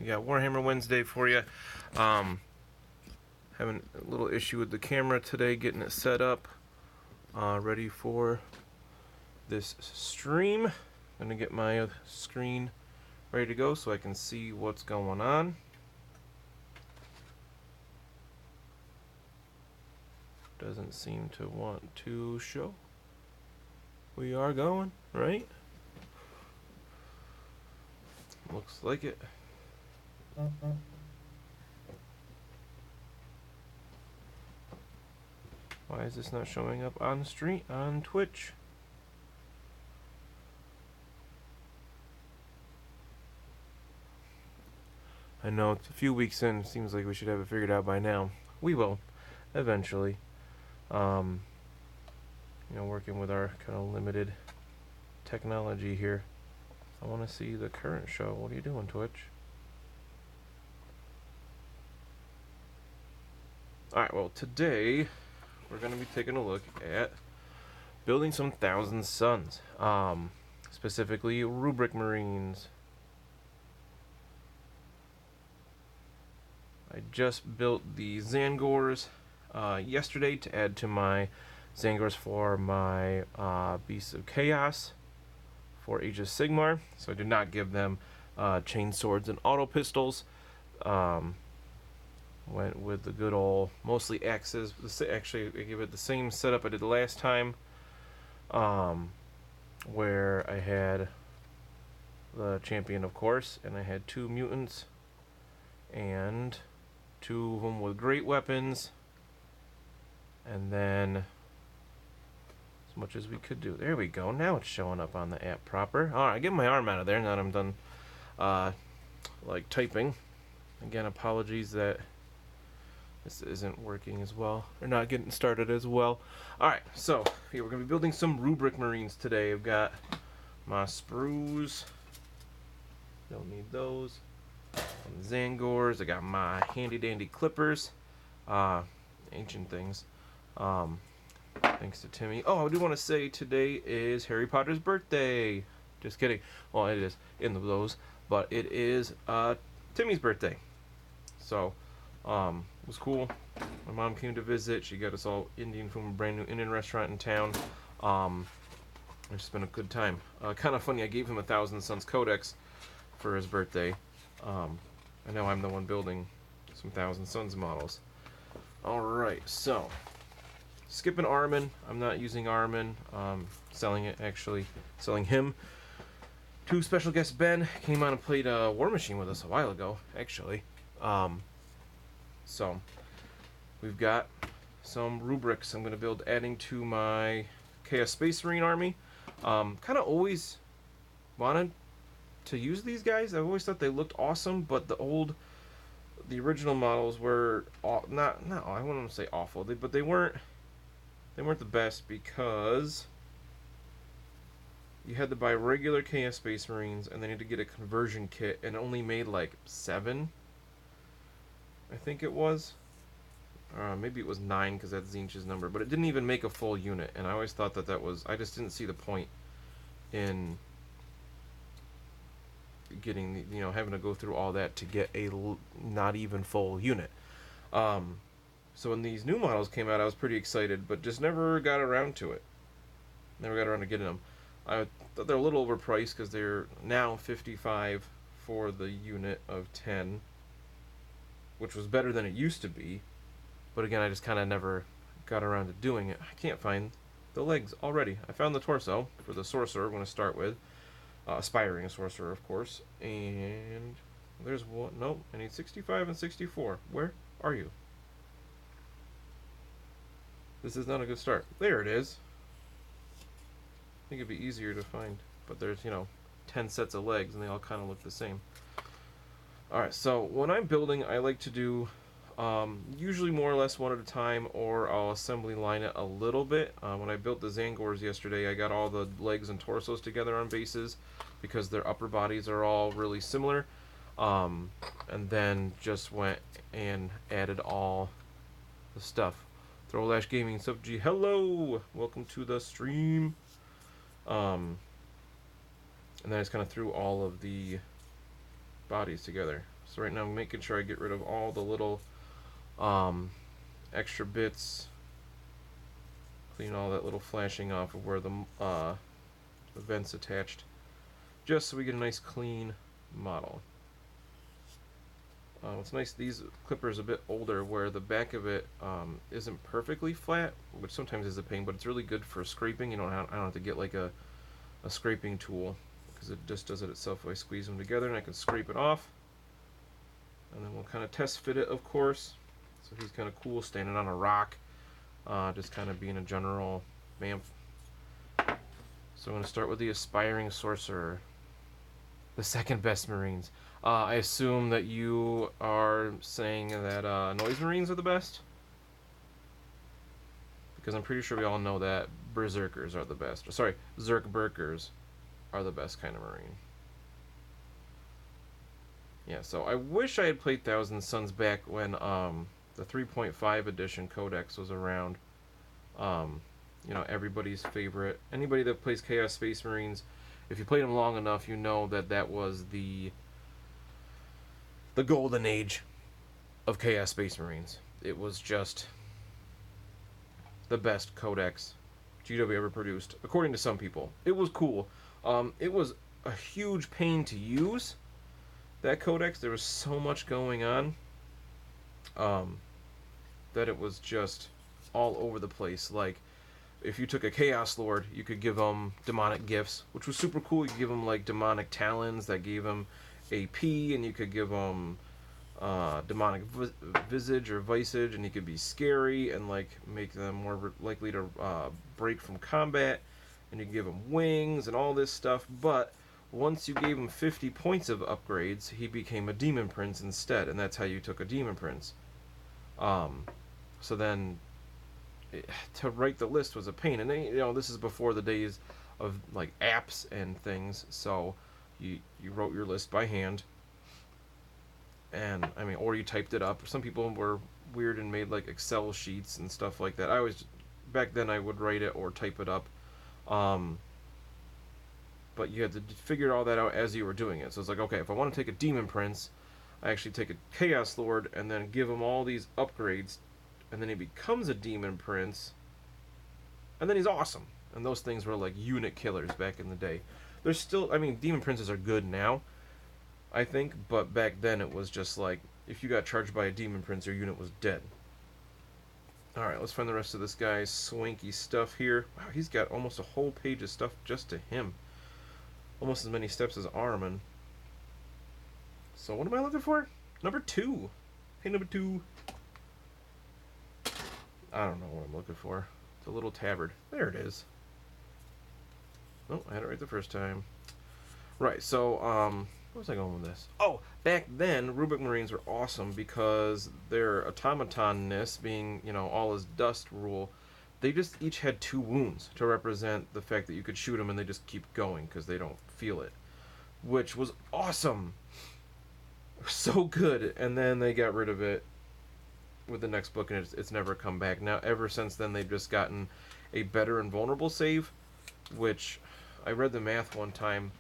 We got Warhammer Wednesday for you. Having a little issue with the camera today, getting it set up, ready for this stream. I'm gonna get my screen ready to go so I can see what's going on. Doesn't seem to want to show. We are going, right? Looks like it. Why is this not showing up on Twitch? I know it's a few weeks in. Seems like we should have it figured out by now. We will, eventually. You know, working with our kind of limited technology here. I want to see the current show. What are you doing, Twitch? Alright, well, today we're going to be taking a look at building some Thousand Suns. Specifically, Rubric Marines. I just built the Zangors yesterday to add to my Zangors for my Beasts of Chaos for Age of Sigmar. So I did not give them chain swords and auto pistols. Went with the good old, mostly axes. Actually, I gave it the same setup I did the last time, where I had the champion, of course, and I had 2 mutants, and 2 of them with great weapons, and then as much as we could do. There we go. Now it's showing up on the app proper. Alright, get my arm out of there now that I'm done like typing. Again, apologies that this isn't working as well, or not getting started as well. Alright, so here we're going to be building some Rubric Marines today. I've got my sprues. Don't need those. Some Zangors. I got my handy dandy clippers. Ancient things. Thanks to Timmy. Oh, I do want to say today is Harry Potter's birthday. Just kidding. Well, it is in those, but it is Timmy's birthday. So, it was cool. My mom came to visit. She got us all Indian from a brand new Indian restaurant in town. It's been a good time. Kind of funny, I gave him a Thousand Suns Codex for his birthday. I know I'm the one building some Thousand Suns models. Alright, so skipping Armin. I'm not using Armin. Selling it, actually. Selling him. 2 special guests, Ben, came on and played War Machine with us a while ago, actually. So, we've got some rubrics I'm going to build adding to my Chaos Space Marine army. Kind of always wanted to use these guys. I've always thought they looked awesome, but the original models were not I wouldn't say awful, but they weren't the best, because you had to buy regular Chaos Space Marines and then you had to get a conversion kit, and it only made like 7, I think it was. Maybe it was 9 because that's Zinch's number, but it didn't even make a full unit, and I always thought that was, I just didn't see the point in getting, having to go through all that to get a not even full unit. So when these new models came out, I was pretty excited, but just never got around to it. Never got around to getting them. I thought they're a little overpriced because they're now $55 for the unit of 10, which was better than it used to be. But again, I just kind of never got around to doing it. I can't find the legs already. I found the torso for the sorcerer. I'm going to start with aspiring sorcerer, of course. And there's one. Nope, I need 65 and 64. Where are you? This is not a good start. There it is. I think it'd be easier to find, but there's 10 sets of legs and they all kind of look the same. Alright, so when I'm building, I like to do usually more or less one at a time, or I'll assembly line it a little bit. When I built the Zangors yesterday, I got all the legs and torsos together on bases because their upper bodies are all really similar, and then just went and added all the stuff. Throwlash Gaming Sub G, hello! Welcome to the stream. And then I just kind of threw all of the bodies together. So right now I'm making sure I get rid of all the little extra bits, clean all that little flashing off of where the vents attached, just so we get a nice clean model. What's nice, these clippers a bit older where the back of it isn't perfectly flat, which sometimes is a pain, but it's really good for scraping. I don't have to get like a scraping tool, because it just does it itself. I squeeze them together and I can scrape it off. And then we'll kind of test fit it, of course. So he's kind of cool standing on a rock, just kind of being a general bamf. So I'm going to start with the Aspiring Sorcerer, the second best Marines. I assume that you are saying that Noise Marines are the best? Because I'm pretty sure we all know that Berserkers are the best. Sorry, Zerkberkers are the best kind of Marine. Yeah, so I wish I had played Thousand Suns back when the 3.5 edition codex was around. You know, everybody's favorite. Anybody that plays Chaos Space Marines, if you played them long enough, you know that that was the golden age of Chaos Space Marines. It was just the best codex GW ever produced, according to some people. It was cool. It was a huge pain to use, that codex. There was so much going on that it was just all over the place. Like, if you took a Chaos Lord, you could give him demonic gifts, which was super cool. You could give him like demonic talons that gave him AP, and you could give him demonic visage or visage, and he could be scary and like make them more likely to break from combat, and you could give him wings and all this stuff. But once you gave him 50 points of upgrades, he became a Demon Prince instead, and that's how you took a Demon Prince. So then to write the list was a pain, and then, you know, this is before the days of like apps and things, so you wrote your list by hand, and I mean, or you typed it up. Some people were weird and made like Excel sheets and stuff like that. I always, back then, I would write it or type it up, but you had to figure all that out as you were doing it. So it's like, okay, if I want to take a Demon Prince, I actually take a Chaos Lord and then give him all these upgrades, and then he becomes a Demon Prince, and then he's awesome. And those things were like unit killers back in the day. There's still, I mean, Demon Princes are good now, I think, but back then it was just like, if you got charged by a Demon Prince, your unit was dead. Alright, let's find the rest of this guy's swanky stuff here. Wow, he's got almost a whole page of stuff just to him. Almost as many steps as Armin. So what am I looking for? Number 2. Hey, number 2. I don't know what I'm looking for. It's a little tabard. There it is. Oh, I had it right the first time. Right, so, where was I going with this? Oh, back then, Rubric Marines were awesome because their automaton-ness, being, you know, all is dust rule, they just each had 2 wounds to represent the fact that you could shoot them and they just keep going because they don't feel it, which was awesome. So good. And then they got rid of it with the next book, and it's never come back. Now, ever since then, they've just gotten a better invulnerable save, which I read the math one time.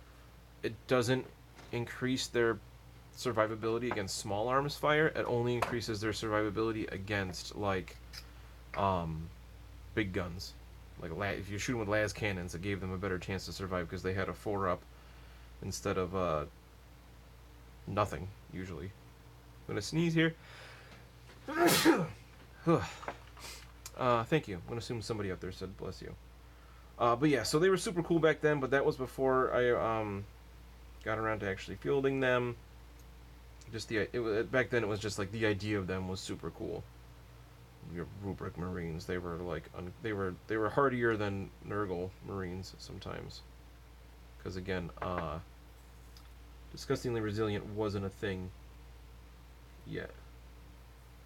It doesn't increase their survivability against small arms fire. It only increases their survivability against like big guns. Like if you shoot them with las cannons, it gave them a better chance to survive because they had a 4-up instead of nothing usually. I'm gonna sneeze here. Thank you. I'm gonna assume somebody out there said bless you. But yeah, so they were super cool back then, but that was before I got around to actually fielding them. Just back then it was just like the idea of them was super cool. Your Rubric Marines, they were like they were hardier than Nurgle Marines sometimes, because again, disgustingly resilient wasn't a thing yet.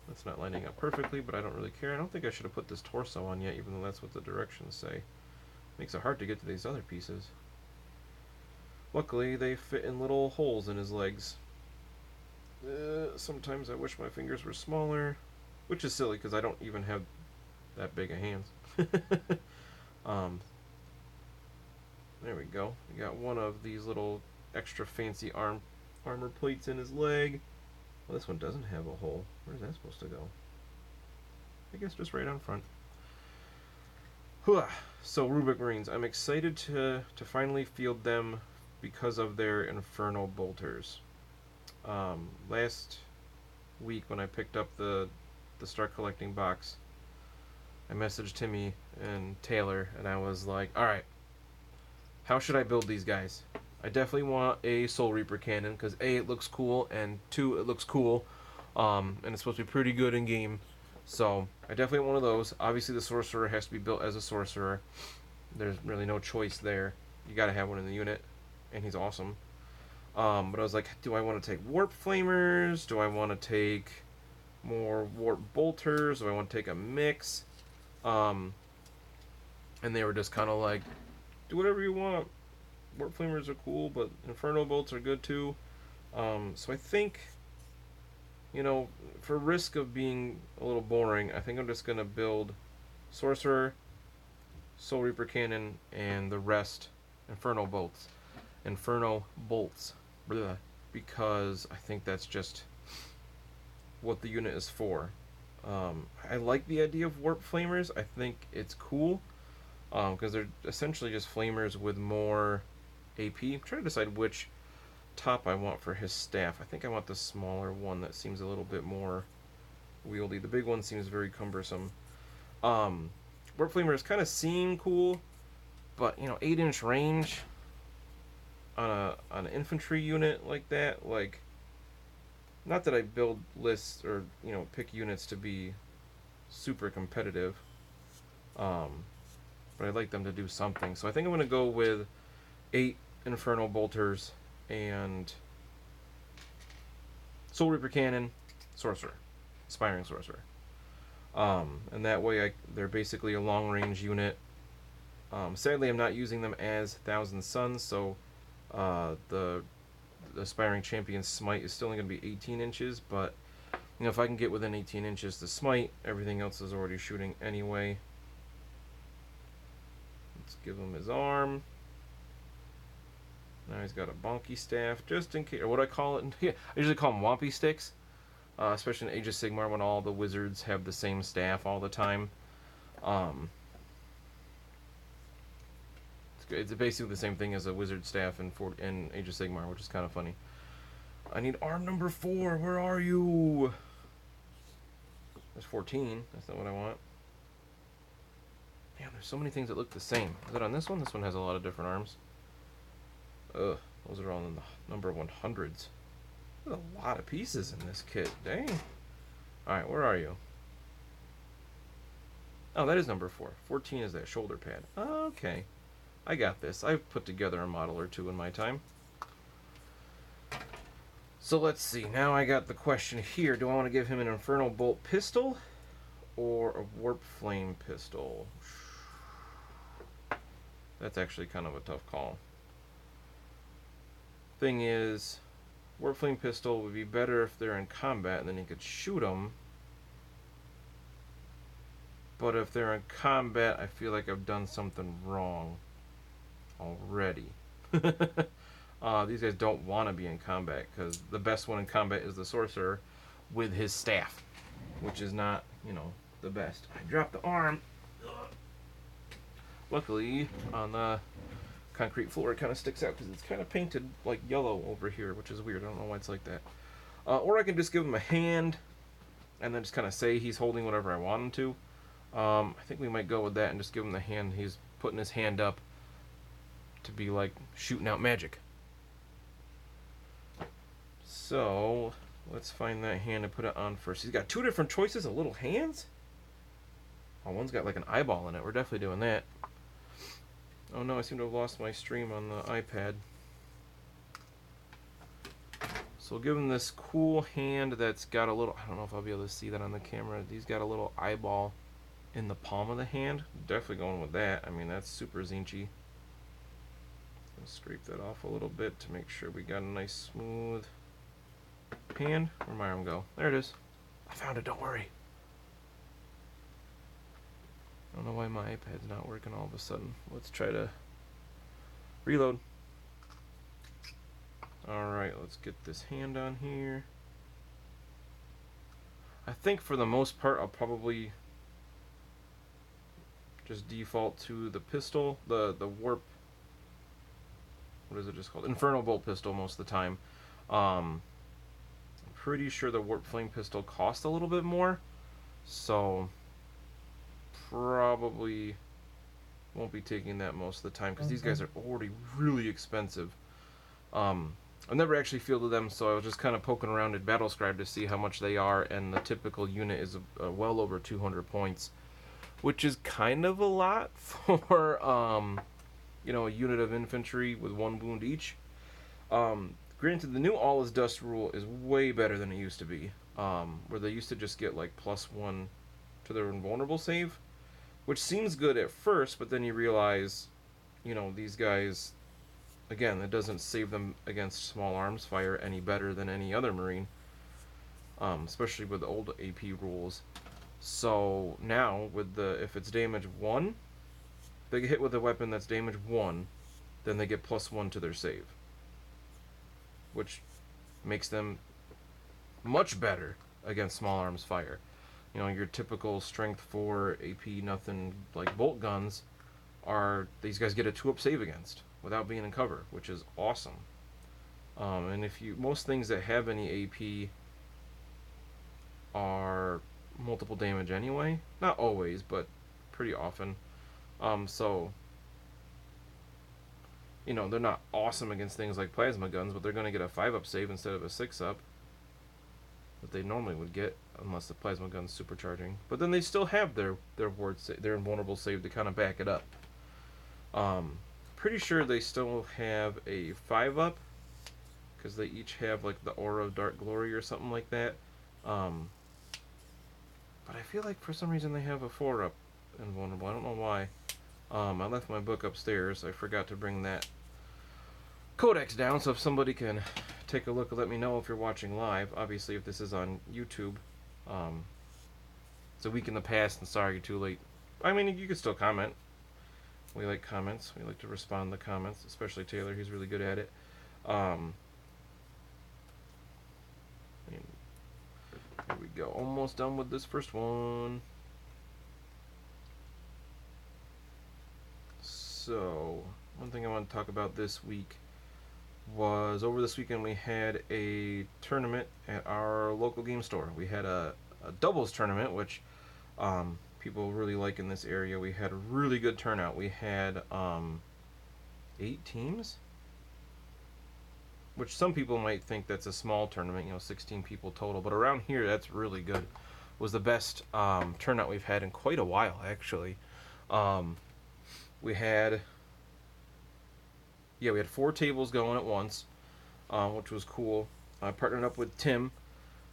That's not lining up perfectly, but I don't really care. I don't think I should have put this torso on yet, even though that's what the directions say. Makes it hard to get to these other pieces. Luckily, they fit in little holes in his legs. Sometimes I wish my fingers were smaller, which is silly because I don't even have that big of hands. There we go. We got one of these little extra fancy armor plates in his leg. Well, this one doesn't have a hole. Where's that supposed to go? I guess just right on front. So Rubric Marines, I'm excited to finally field them because of their Infernal Bolters. Last week when I picked up the Start Collecting box, I messaged Timmy and Taylor and I was like, alright, how should I build these guys? I definitely want a Soul Reaper cannon because A, it looks cool, and 2, it looks cool, and it's supposed to be pretty good in game. So I definitely want one of those. Obviously the Sorcerer has to be built as a Sorcerer. There's really no choice there. You gotta have one in the unit, and he's awesome. But I was like, do I want to take Warp Flamers? Do I want to take more Warp Bolters? Do I want to take a mix? And they were just kind of like, do whatever you want. Warp Flamers are cool, but Inferno Bolts are good too. So I think, you know, for risk of being a little boring, I think I'm just going to build Sorcerer, Soul Reaper Cannon, and the rest Inferno Bolts. Blah, because I think that's just what the unit is for. I like the idea of Warp Flamers. I think it's cool because they're essentially just Flamers with more AP. I'm trying to decide which top I want for his staff. I think I want the smaller one that seems a little bit more wieldy. The big one seems very cumbersome. Warp Flamers kind of seem cool, but you know, 8-inch range on an infantry unit like that, like, not that I build lists or, you know, pick units to be super competitive, but I'd like them to do something. So I think I'm going to go with 8 Infernal Bolters and Soul Reaper Cannon, Sorcerer, Aspiring Sorcerer. And that way they're basically a long-range unit. Sadly, I'm not using them as Thousand Suns, so the Aspiring Champion Smite is still only going to be 18 inches, but you know, if I can get within 18 inches to Smite, everything else is already shooting anyway. Let's give him his arm. Now he's got a bonky staff, just in case, or what I call it. I usually call them Wompy Sticks, especially in Age of Sigmar when all the wizards have the same staff all the time. It's basically the same thing as a wizard staff in Age of Sigmar, which is kind of funny. I need arm number 4. Where are you? There's 14. That's not what I want. Man, there's so many things that look the same. Is it on this one? This one has a lot of different arms. Ugh, those are all in the number 100s. There's a lot of pieces in this kit. Dang. Alright, where are you? Oh, that is number 4. 14 is that shoulder pad. Okay. I got this. I've put together a model or two in my time. So let's see. Now I got the question here. Do I want to give him an Infernal Bolt pistol or a Warp Flame pistol? That's actually kind of a tough call. Thing is, Warp Flame pistol would be better if they're in combat and then you could shoot them. But if they're in combat, I feel like I've done something wrong already. These guys don't want to be in combat because the best one in combat is the Sorcerer with his staff, which is not, you know, the best. I dropped the arm. Luckily, on the concrete floor, it kind of sticks out because it's kind of painted like yellow over here, which is weird. I don't know why it's like that. Or I can just give him a hand and then just kind of say he's holding whatever I want him to. I think we might go with that and just give him the hand. He's putting his hand up to be like shooting out magic. So let's find that hand and put it on first. He's got 2 different choices of little hands. Oh, one's got like an eyeball in it. We're definitely doing that. Oh no, I seem to have lost my stream on the iPad. So we'll give him this cool hand that's got a little, I don't know if I'll be able to see that on the camera. He's got a little eyeball in the palm of the hand. Definitely going with that. I mean, that's super zinchy. Let's scrape that off a little bit to make sure we got a nice smooth hand. Where'd my arm go? There it is. I found it, don't worry. I don't know why my iPad's not working all of a sudden. Let's try to reload. Alright, let's get this hand on here. I think for the most part I'll probably just default to the pistol, the warp, what is it just called? Inferno Bolt pistol most of the time. I'm pretty sure the warp flame pistol costs a little bit more, so probably won't be taking that most of the time because these guys are already really expensive. I've never actually fielded them, so I was just kind of poking around at Battlescribe to see how much they are, and the typical unit is well over 200 points, which is kind of a lot for you know, a unit of infantry with 1 wound each. Granted, the new All is Dust rule is way better than it used to be, where they used to just get like +1 to their invulnerable save, which seems good at first, but then you realize, you know, these guys, again, it doesn't save them against small arms fire any better than any other Marine, especially with the old AP rules. So now, with the, if it's damage 1, they get hit with a weapon that's damage 1, then they get +1 to their save, which makes them much better against small arms fire. You know, your typical strength 4 AP nothing like bolt guns are, these guys get a 2-up save against without being in cover, which is awesome. And if you, most things that have any AP are multiple damage anyway, not always, but pretty often. So, you know, they're not awesome against things like plasma guns, but they're going to get a 5-up save instead of a 6-up that they normally would get, unless the plasma gun's supercharging. But then they still have their ward their invulnerable save to kind of back it up. Pretty sure they still have a 5-up, because they each have like the Aura of Dark Glory or something like that. But I feel like for some reason they have a 4-up invulnerable. I don't know why. I left my book upstairs. I forgot to bring that codex down, so if somebody can take a look and let me know if you're watching live. Obviously, if this is on YouTube, it's a week in the past, and sorry you're too late. I mean, you can still comment. We like comments. We like to respond to comments, especially Taylor. He's really good at it. Here we go. Almost done with this first one. So, one thing I want to talk about this week was, over this weekend we had a tournament at our local game store. We had a doubles tournament, which people really like in this area. We had a really good turnout. We had 8 teams, which some people might think that's a small tournament, you know, 16 people total, but around here that's really good. It was the best turnout we've had in quite a while, actually. We had 4 tables going at once, which was cool. I partnered up with Tim,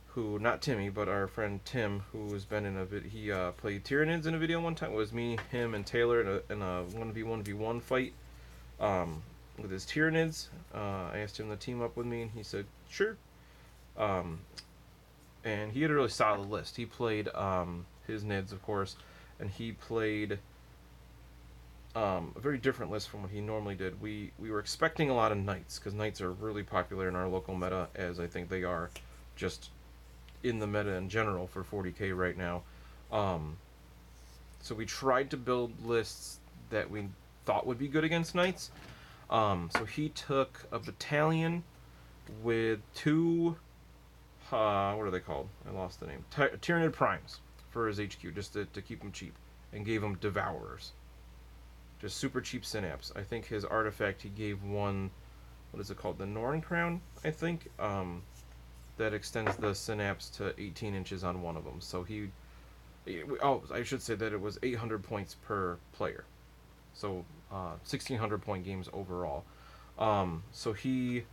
who, not Timmy, but our friend Tim, who has been in a he played Tyranids in a video one time. It was me, him, and Taylor in a 1v1v1 fight with his Tyranids. I asked him to team up with me, and he said sure. And he had a really solid list. He played his Nids, of course, and he played a very different list from what he normally did. We were expecting a lot of Knights, because Knights are really popular in our local meta, as I think they are just in the meta in general for 40k right now. So we tried to build lists that we thought would be good against Knights. So he took a battalion with 2, what are they called? I lost the name. Tyranid Primes for his HQ, just to keep them cheap, and gave him Devourers. Just super cheap synapse. I think his artifact, he gave one, what is it called? The Norn Crown, I think, that extends the synapse to 18 inches on one of them. So I should say that it was 800 points per player. So 1,600 point games overall. So he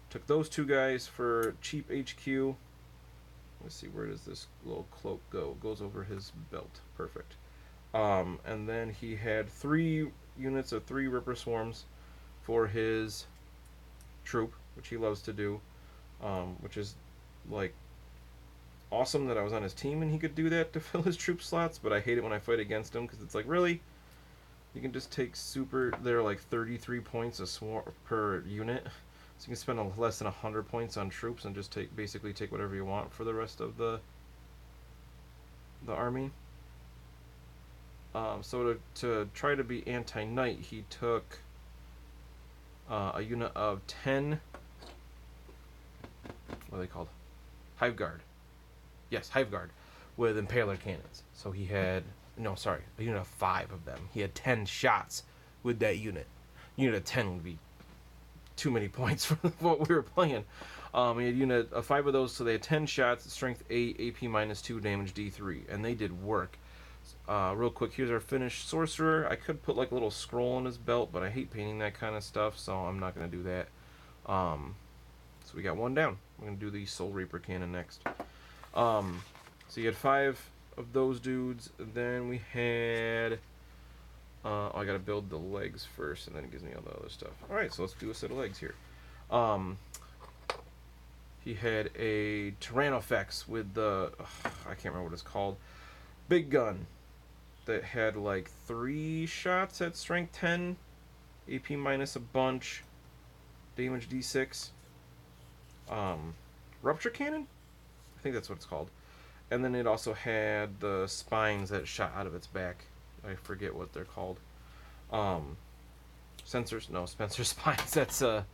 took those 2 guys for cheap HQ. Let's see, where does this little cloak go? It goes over his belt. Perfect. And then he had 3 units of 3 Ripper Swarms for his troop, which he loves to do, which is like awesome that I was on his team and he could do that to fill his troop slots, but I hate it when I fight against him, because it's like, really? You can just take super, they're like 33 points a swarm per unit, So you can spend less than 100 points on troops and just basically take whatever you want for the rest of the army. So to try to be anti-knight, he took a unit of 10. What are they called? Hive Guard. Yes, Hive Guard with Impaler cannons. So he had a unit of 5 of them. He had 10 shots with that unit. Unit of 10 would be too many points for what we were playing. He had a unit of 5 of those, so they had 10 shots, strength 8, AP -2, damage D3, and they did work. Real quick, here's our finished sorcerer. I could put like a little scroll on his belt, but I hate painting that kind of stuff, so I'm not going to do that. So we got one down. I'm going to do the Soul Reaper cannon next. So you had 5 of those dudes. Then we had... I got to build the legs first, and then it gives me all the other stuff. Alright, so let's do a set of legs here. He had a Tyrannofex with the... I can't remember what it's called. Big gun that had like 3 shots at strength 10, AP minus a bunch, damage D6. Rupture cannon? I think that's what it's called. And then it also had the spines that shot out of its back. I forget what they're called. Sensors? No, Spencer spines. That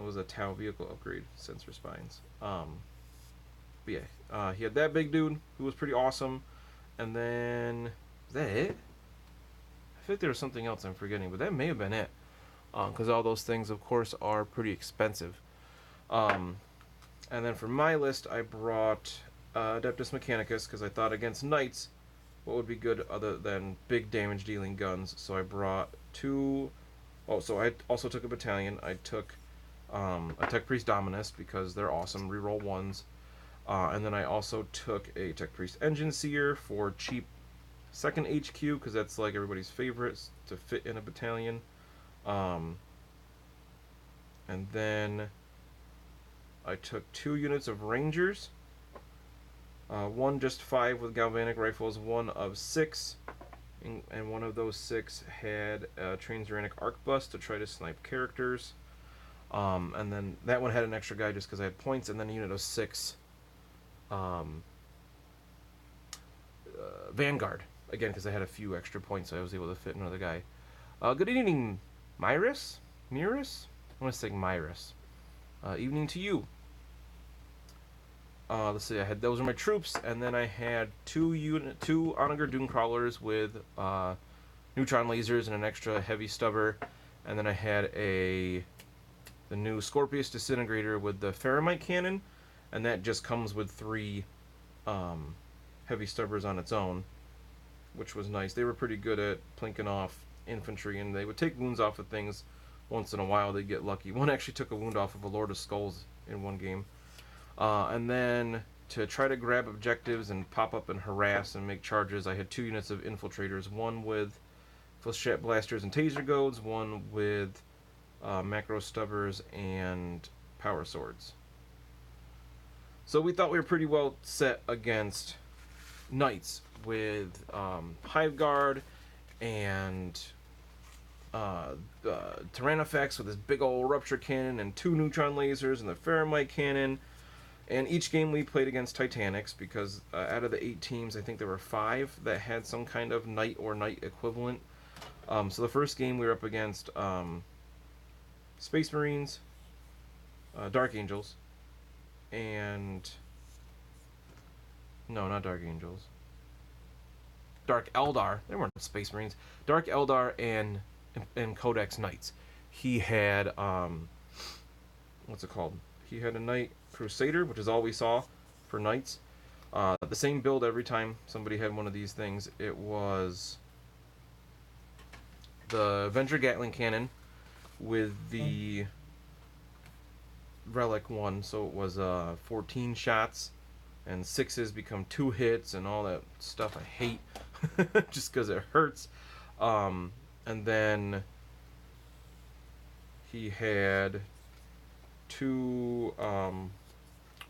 was a Tau vehicle upgrade. Sensor spines. But yeah, he had that big dude who was pretty awesome. And then, is that it? I feel like there was something else I'm forgetting, but that may have been it. Because all those things, of course, are pretty expensive. And then for my list, I brought Adeptus Mechanicus, because I thought against knights, what would be good other than big damage dealing guns. So I brought 2... Oh, so I also took a battalion. I took a Tech Priest Dominist, because they're awesome, reroll 1s. And then I also took a Tech Priest Engine Seer for cheap second HQ, because that's like everybody's favorites to fit in a battalion. And then I took 2 units of Rangers. One just 5 with galvanic rifles, one of 6. And one of those 6 had a Transuranic Arquebus to try to snipe characters. And then that one had an extra guy just because I had points, and then a unit of 6 Vanguard. Again, because I had a few extra points, so I was able to fit another guy. Good evening, Myrus? Mirus? I want to say Myrus. Evening to you. Let's see, those are my troops, and then I had 2 Onager Doomcrawlers with neutron lasers and an extra heavy stubber, and then I had the new Scorpius Disintegrator with the Pharamite Cannon, and that just comes with 3 heavy stubbers on its own, which was nice. They were pretty good at plinking off infantry, and they would take wounds off of things once in a while. They'd get lucky. One actually took a wound off of a Lord of Skulls in one game. And then to try to grab objectives and pop up and harass and make charges, I had 2 units of infiltrators, one with Flechet Blasters and Taser Goads, one with Macro Stubbers and Power Swords. So we thought we were pretty well set against knights with Hive Guard and Tyrannofex with his big old Rupture Cannon and 2 neutron lasers and the Pharamite Cannon. And each game we played against Titanics, because out of the 8 teams, I think there were 5 that had some kind of knight or knight equivalent. So the first game we were up against Space Marines, Dark Angels, and... No, not Dark Angels. Dark Eldar. They weren't Space Marines. Dark Eldar and Codex Knights. He had... what's it called? He had a Knight Crusader, which is all we saw for knights. The same build every time somebody had one of these things. It was the Avenger Gatling Cannon with the Relic one, so it was 14 shots, and 6s become 2 hits, and all that stuff I hate, just because it hurts. And then he had 2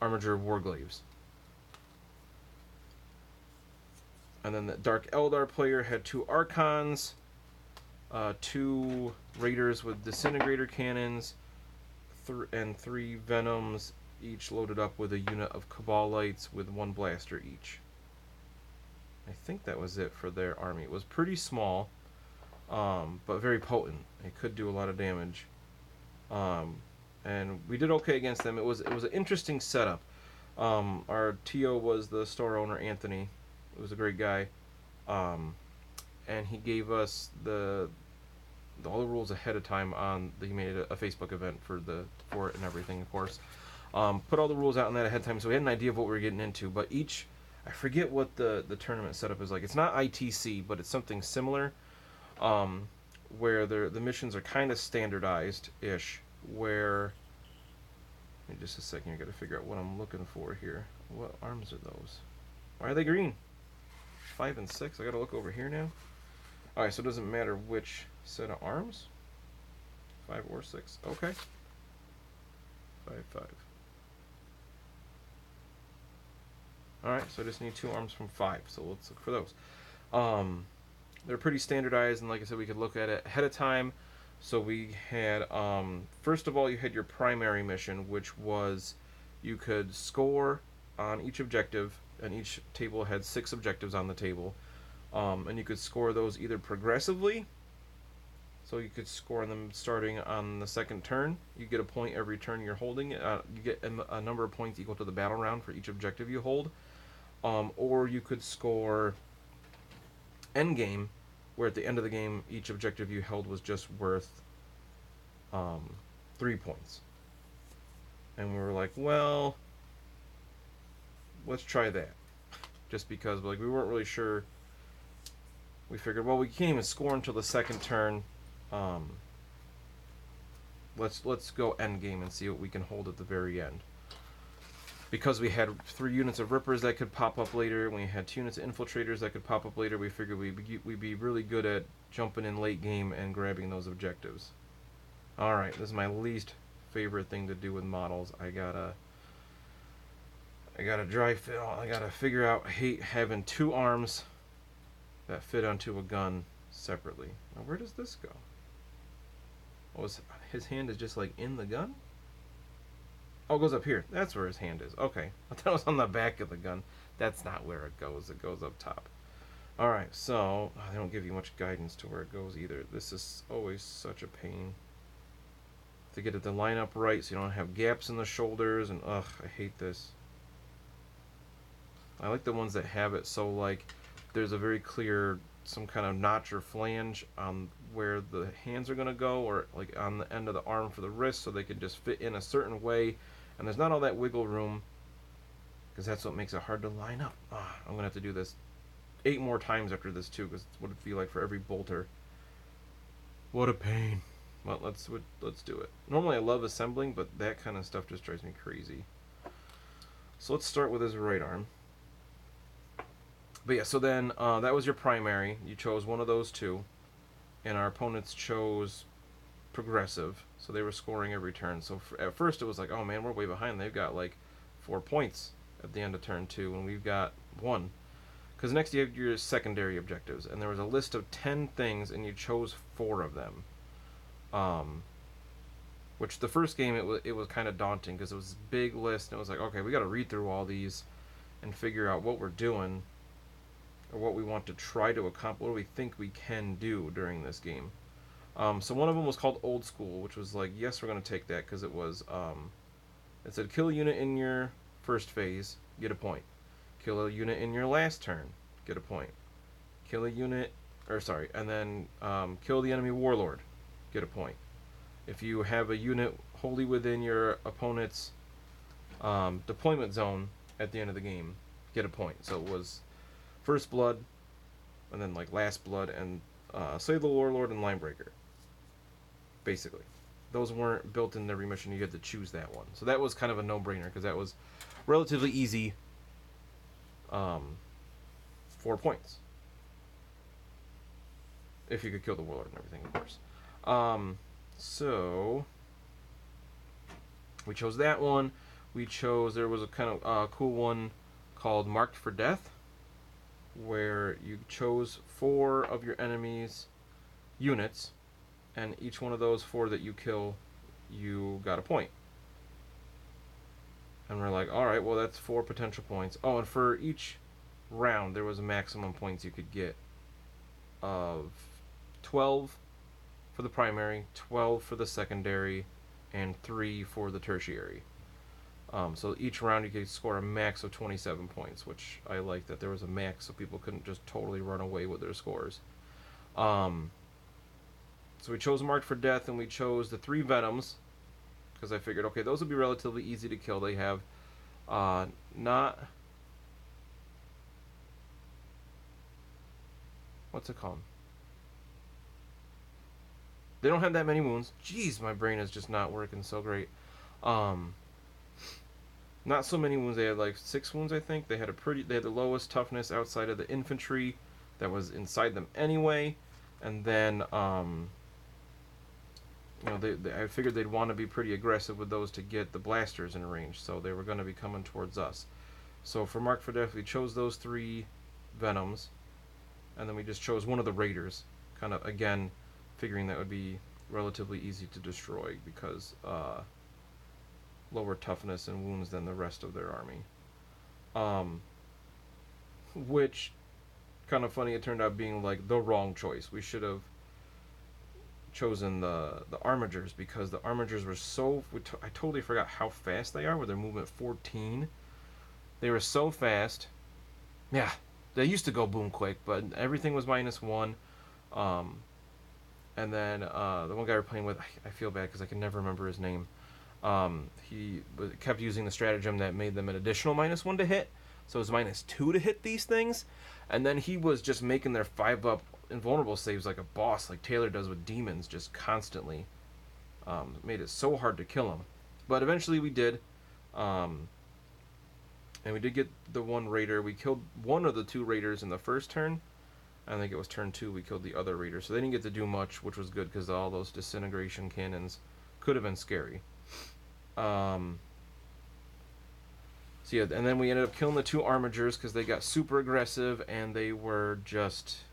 Armiger Warglaves. And then the Dark Eldar player had 2 Archons, 2 Raiders with Disintegrator Cannons, and 3 Venoms, each loaded up with a unit of Cabalites with 1 blaster each. I think that was it for their army. It was pretty small, but very potent. It could do a lot of damage. And we did okay against them. It was an interesting setup. Our TO was the store owner, Anthony. It was a great guy. And he gave us all the rules ahead of time he made a Facebook event for it and everything, of course. Put all the rules out on that ahead of time, so we had an idea of what we were getting into. But I forget what the tournament setup is like. It's not ITC, but it's something similar, where the missions are kind of standardized-ish. Where, wait just a second, I got to figure out what I'm looking for here. What arms are those? Why are they green? 5 and 6. I got to look over here now. All right, so it doesn't matter which set of arms. 5 or 6. Okay. 5, 5. Alright, so I just need 2 arms from 5, so let's look for those. They're pretty standardized, and like I said, we could look at it ahead of time. So we had, first of all, you had your primary mission, which was you could score on each objective, and each table had 6 objectives on the table. And you could score those either progressively, so you could score them starting on the second turn. You get a point every turn you're holding. You get a number of points equal to the battle round for each objective you hold. Or you could score endgame, where at the end of the game, each objective you held was just worth 3 points. And we were like, well, let's try that. Just because we weren't really sure. We figured, well, we can't even score until the second turn. Let's go end game and see what we can hold at the very end. Because we had 3 units of Rippers that could pop up later, and we had 2 units of Infiltrators that could pop up later, we figured we'd be really good at jumping in late game and grabbing those objectives. Alright, this is my least favorite thing to do with models. I gotta dry fill. I gotta figure out, I hate having 2 arms that fit onto a gun separately. Now, where does this go? Oh, his hand is just like in the gun? Oh, it goes up here. That's where his hand is. Okay. I thought it was on the back of the gun. That's not where it goes. It goes up top. Alright, so they don't give you much guidance to where it goes either. This is always such a pain to get it to line up right so you don't have gaps in the shoulders, and ugh, I hate this. I like the ones that have it so like there's a very clear some kind of notch or flange on where the hands are going to go, or like on the end of the arm for the wrist, so they can just fit in a certain way, and there's not all that wiggle room, because that's what makes it hard to line up. I'm going to have to do this 8 more times after this too, because what it'd feel like for every bolter. What a pain. Well, let's do it. Normally I love assembling, but that kind of stuff just drives me crazy. So let's start with his right arm. But yeah, so then that was your primary. You chose one of those 2, and our opponents chose progressive, so they were scoring every turn. So at first it was like, oh man, we're way behind. They've got like 4 points at the end of turn 2, and we've got 1. Because next you have your secondary objectives, and there was a list of 10 things, and you chose 4 of them. Which the first game it was kind of daunting, because it was a big list, and it was like, okay, we got to read through all these and figure out what we're doing, or what we want to try to accomplish, what do we think we can do during this game. So one of them was called Old School, which was like, yes, we're going to take that, because it was, it said kill a unit in your first phase, get a point. Kill a unit in your last turn, get a point. Kill a unit, and then kill the enemy warlord, get a point. If you have a unit wholly within your opponent's deployment zone at the end of the game, get a point. So it was First Blood, and then like Last Blood, and Slay the Warlord and Linebreaker. Basically. Those weren't built in every mission, you had to choose that one. So that was kind of a no-brainer, because that was relatively easy 4 points. If you could kill the Warlord and everything, of course. So we chose that one. There was a kind of cool one called Marked for Death, where you chose 4 of your enemy's units, and each one of those 4 that you kill, you got a point. And we're like, all right, well, that's 4 potential points. Oh, and for each round, there was a maximum points you could get of 12 for the primary, 12 for the secondary, and 3 for the tertiary. So each round you could score a max of 27 points, which I like that there was a max so people couldn't just totally run away with their scores. So we chose Marked for Death, and we chose the 3 Venoms, because I figured, okay, those would be relatively easy to kill. They have not... What's it called? They don't have that many wounds. Jeez, my brain is just not working so great. Not so many wounds. They had like 6 wounds, I think. They had the lowest toughness outside of the infantry that was inside them anyway. And then I figured they'd want to be pretty aggressive with those to get the blasters in range, so they were going to be coming towards us. So for Mark for Death, we chose those 3 Venoms, and then we just chose one of the Raiders, kind of, again, figuring that would be relatively easy to destroy because lower toughness and wounds than the rest of their army. Which, kind of funny, it turned out being like the wrong choice. We should have chosen the Armigers, because the Armigers were so... I totally forgot how fast they are with their movement 14. They were so fast. Yeah, they used to go boom quick, but everything was -1. And then the one guy we're playing with, I feel bad because I can never remember his name. He kept using the stratagem that made them an additional -1 to hit, so it was -2 to hit these things. And then he was just making their 5-up invulnerable saves like a boss, like Taylor does with demons, just constantly. Made it so hard to kill him. But eventually we did. And we did get the one raider. We killed one of the 2 raiders in the first turn. I think it was turn 2 we killed the other raider. So they didn't get to do much, which was good because all those disintegration cannons could have been scary. So yeah, and then we ended up killing the 2 Armigers because they got super aggressive and they were just...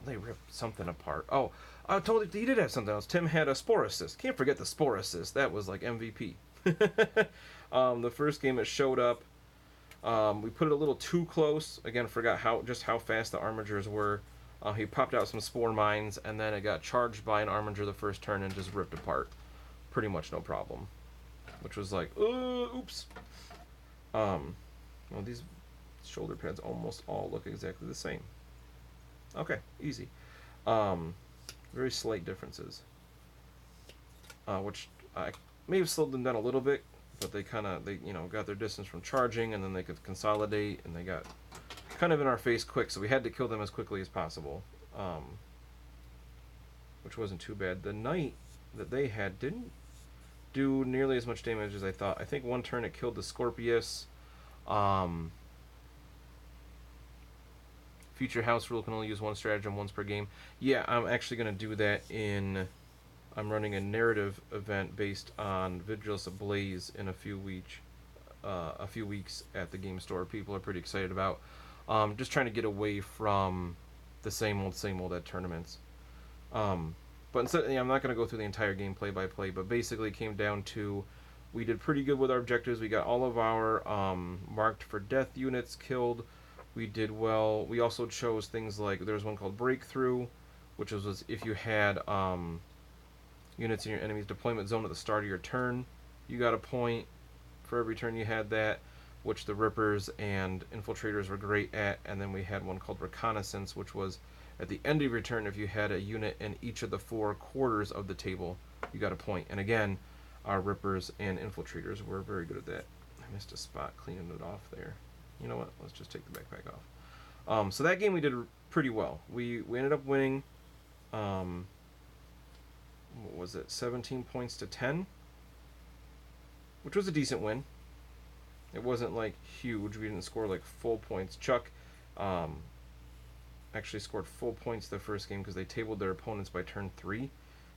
They ripped something apart. Oh, I told you he did have something else. Tim had a Spore Assist. Can't forget the Spore Assist. That was like MVP. The first game it showed up. We put it a little too close. Again, forgot how fast the Armigers were. He popped out some Spore Mines, and then it got charged by an Armiger the first turn and just ripped apart. Pretty much no problem. Which was like, oops. Well, these shoulder pads almost all look exactly the same. Okay, easy. Very slight differences. Which I may have slowed them down a little bit, but they got their distance from charging, and then they could consolidate, and they got kind of in our face quick, so we had to kill them as quickly as possible. Which wasn't too bad. The knight that they had didn't do nearly as much damage as I thought. I think one turn it killed the Scorpius. Future house rule can only use 1 stratagem once per game. Yeah, I'm actually going to do that I'm running a narrative event based on Vigilus Ablaze in a few weeks at the game store. People are pretty excited about. Just trying to get away from the same old at tournaments. But instead, I'm not going to go through the entire game play by play, but basically it came down to we did pretty good with our objectives. We got all of our Marked for Death units killed. We did well. We also chose things like, there was one called Breakthrough, which was if you had units in your enemy's deployment zone at the start of your turn, you got a point for every turn you had that, which the Rippers and Infiltrators were great at. And then we had one called Reconnaissance, which was at the end of your turn, if you had a unit in each of the 4 quarters of the table, you got a point. And again, our Rippers and Infiltrators were very good at that. I missed a spot cleaning it off there. You know what? Let's just take the backpack off. So that game we did pretty well. We ended up winning, what was it, 17 points to 10? Which was a decent win. It wasn't like huge. We didn't score like full points. Chuck actually scored full points the first game because they tabled their opponents by turn 3.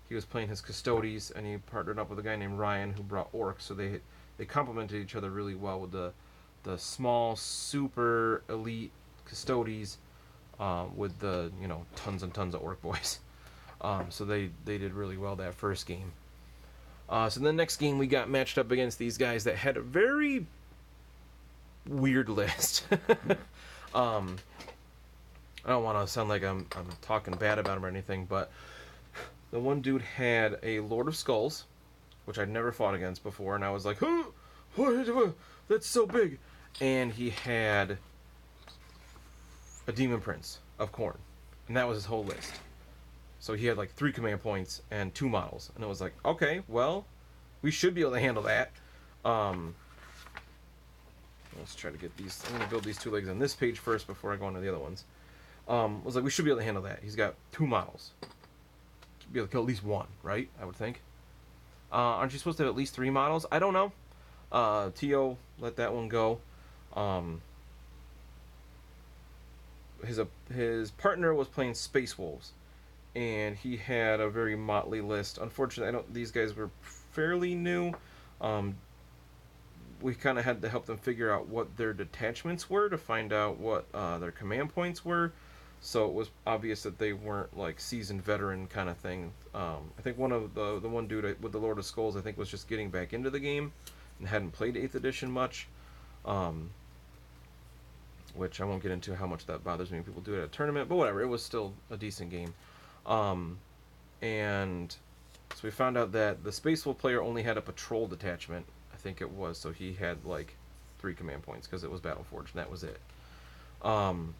He was playing his Custodes, and he partnered up with a guy named Ryan who brought Orcs, so they complemented each other really well with the small, super elite Custodes with the, tons and tons of Orc boys. So they did really well that first game. So the next game we got matched up against these guys that had a very weird list. I don't want to sound like I'm talking bad about him or anything, but the one dude had a Lord of Skulls, which I'd never fought against before, and I was like, oh, that's so big. And he had a Demon Prince of Khorne, and that was his whole list. So he had like 3 command points and 2 models, and it was like, okay, well, we should be able to handle that. Let's try to get these. I'm going to build these 2 legs on this page first before I go on to the other ones. Was like, we should be able to handle that. He's got 2 models. Be able to kill at least 1, right? I would think. Aren't you supposed to have at least 3 models? I don't know. T.O. let that one go. His partner was playing Space Wolves, and he had a very motley list. Unfortunately, these guys were fairly new. We kind of had to help them figure out what their detachments were to find out what their command points were. So it was obvious that they weren't like seasoned veteran kind of thing. I think one of the one dude with the Lord of Skulls, I think, was just getting back into the game and hadn't played 8th edition much. Which I won't get into how much that bothers me when people do it at a tournament, but whatever, it was still a decent game. And so we found out that the Space Wolf player only had a patrol detachment, I think it was, so he had like 3 command points because it was Battleforged, and that was it. And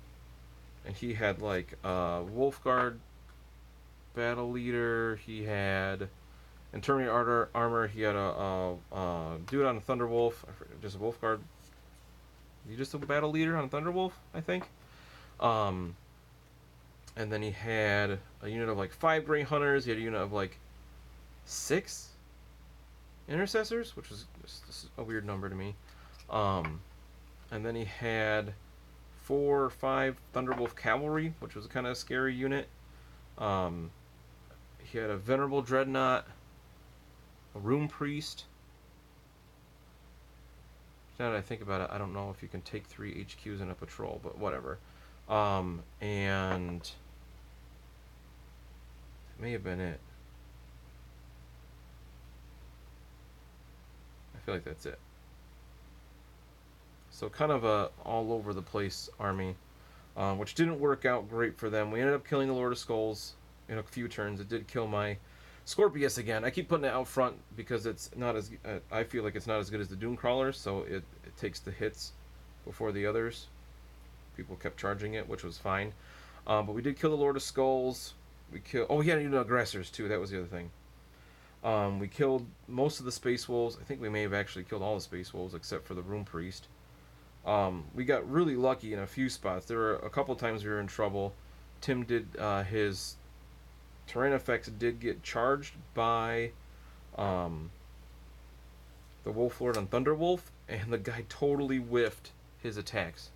he had like Wolfguard battle leader, he had in Terminator armor, he had a dude on a Thunderwolf, just a Wolfguard. He just a battle leader on Thunderwolf, I think. And then he had a unit of like 5 Grey Hunters. He had a unit of like 6 Intercessors, which was just a weird number to me. And then he had 4 or 5 Thunderwolf Cavalry, which was a kind of scary unit. He had a Venerable Dreadnought, a Rune Priest. Now that I think about it, I don't know if you can take 3 HQs in a patrol, but whatever. And it may have been it. I feel like that's it. So kind of a all over the place army, which didn't work out great for them. We ended up killing the Lord of Skulls in a few turns. It did kill my Scorpius again. I keep putting it out front because it's not as I feel like it's not as good as the Doom Crawlers, so it takes the hits before the others. People kept charging it, which was fine. But we did kill the Lord of Skulls. We had even aggressors too. That was the other thing. We killed most of the Space Wolves. I think we may have actually killed all the Space Wolves except for the Rune Priest. We got really lucky in a few spots. There were a couple times we were in trouble. Tim did his terrain effects did get charged by the Wolf Lord on Thunderwolf, and the guy totally whiffed his attacks.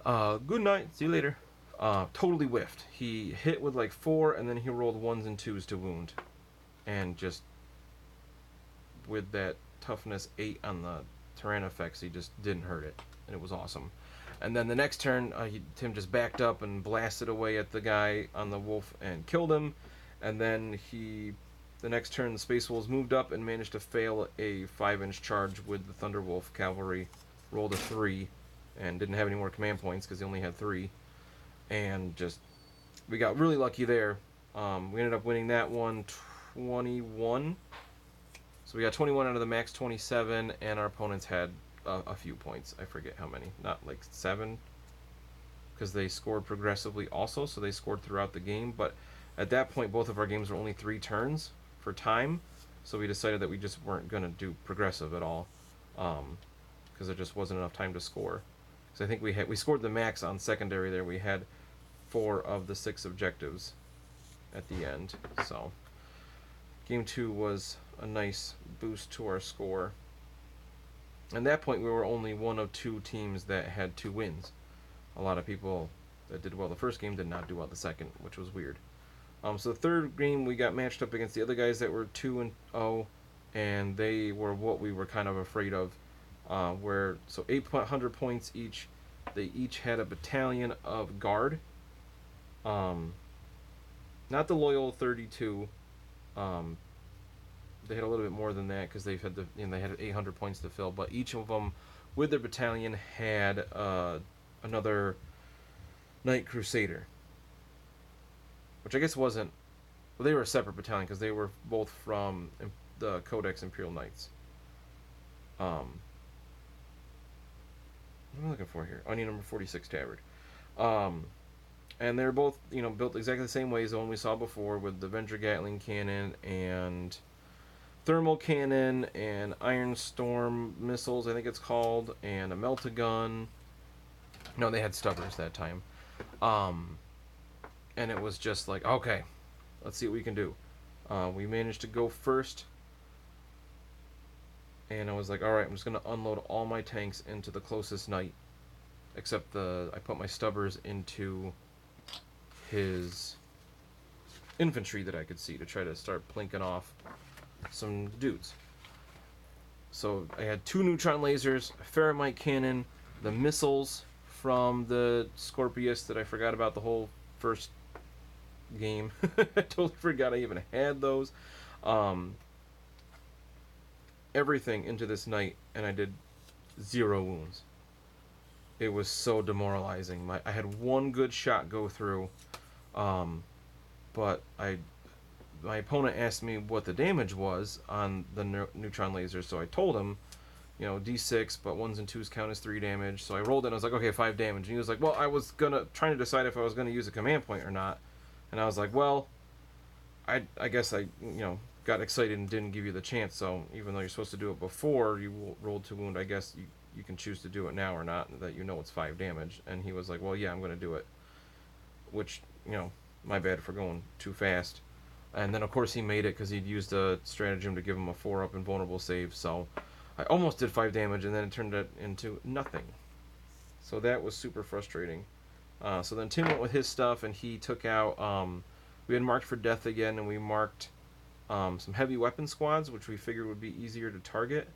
Good night. See you later. Totally whiffed. He hit with like 4, and then he rolled 1s and 2s to wound, and just with that toughness 8 on the terrain effects, he just didn't hurt it, and it was awesome. And then the next turn, Tim just backed up and blasted away at the guy on the wolf and killed him. And then the next turn, the Space Wolves moved up and managed to fail a 5-inch charge with the Thunderwolf cavalry. Rolled a 3 and didn't have any more command points because he only had 3. And we got really lucky there. We ended up winning that one 21. So we got 21 out of the max 27, and our opponents had a few points. I forget how many. Not like 7, because they scored progressively also, so they scored throughout the game. But at that point, both of our games were only 3 turns for time, so we decided that we just weren't going to do progressive at all, because there just wasn't enough time to score. So I think we scored the max on secondary there. We had 4 of the 6 objectives at the end. So game 2 was a nice boost to our score. At that point, we were only one of 2 teams that had 2 wins. A lot of people that did well the first game did not do well the second, which was weird. So the third game, we got matched up against the other guys that were 2-0, and they were what we were kind of afraid of. So 800 points each. They each had a battalion of guard. Not the loyal 32, Um, they had a little bit more than that because they've had they had 800 points to fill. But each of them, with their battalion, had another Knight Crusader, which I guess wasn't. Well, they were a separate battalion because they were both from the Codex Imperial Knights. What am I looking for here? Onion number 46 tabard. And they're both, built exactly the same way as the one we saw before, with the Avenger Gatling cannon and thermal cannon and Iron Storm missiles, I think it's called, and a melt-a-gun. No, they had stubbers that time. And it was just like, okay, let's see what we can do. We managed to go first, and I was like, all right, I'm just going to unload all my tanks into the closest knight, except I put my stubbers into his infantry that I could see to try to start plinking off some dudes. So I had 2 neutron lasers, a Ferromite cannon, the missiles from the Scorpius that I forgot about the whole first game. I totally forgot I even had those. Everything into this knight, and I did 0 wounds. It was so demoralizing. I had one good shot go through, but my opponent asked me what the damage was on the neutron laser, so I told him, D6, but 1s and 2s count as 3 damage. So I rolled it, and I was like, okay, 5 damage. And he was like, well, I was trying to decide if I was gonna use a command point or not, and I was like, well, I guess I got excited and didn't give you the chance. So even though you're supposed to do it before you rolled to wound, I guess you can choose to do it now or not, that it's 5 damage. And he was like, well, yeah, I'm going to do it. Which, my bad for going too fast. And then, of course, he made it because he'd used a stratagem to give him a 4-up invulnerable save. So I almost did 5 damage, and then it turned it into nothing. So that was super frustrating. So then Tim went with his stuff, and he took out... we had marked for death again, and we marked some heavy weapon squads, which we figured would be easier to target